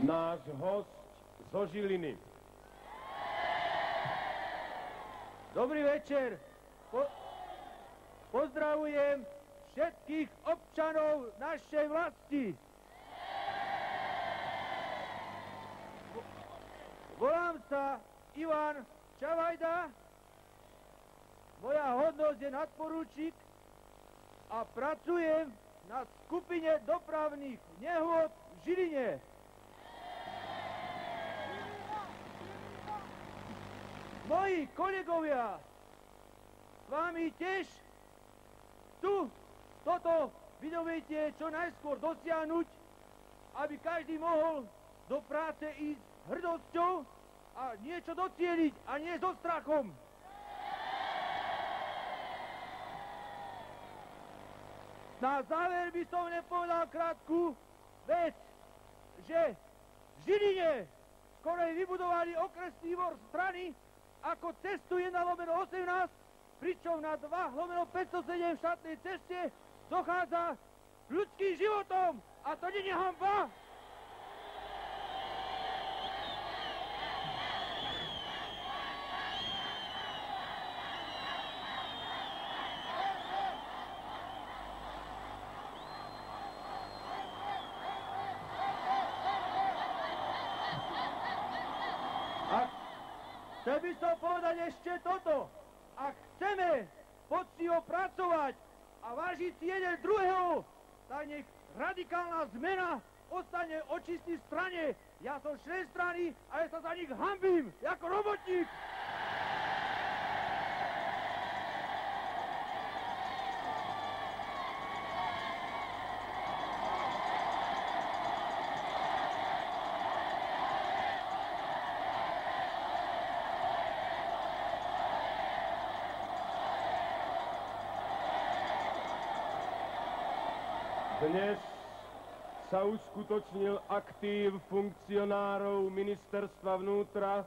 náš host zo Žiliny. Dobrý večer. Pozdravujem všetkých občanov našej vlasti. Volám sa Ivan Čavajda. Moja hodnosť je nadporučík a pracujem na skupine dopravných nehôd v Žiline. Moji kolegovia s vami tiež chcú toto vydobytie čo najskôr dosiahnuť, aby každý mohol do práce ísť s hrdosťou a niečo docieliť a nie so strachom. Na záver by som nepovedal krátku vec, že v Žiline skorej vybudovali okresný dvor strany ako cestu 1/18, pričom na 2/507 štátnej ceste dochádza k ľudským životom a to nie je hanba. Chcel by som povedať ešte toto. Ak chceme poctivo pracovať a vážiť si jeden druhého, tak nech radikálna zmena ostane o čistej strane. Ja som člen strany a ja sa za nich hanbím, ako robotník. Dnes sa uskutočnil aktív funkcionárov ministerstva vnútra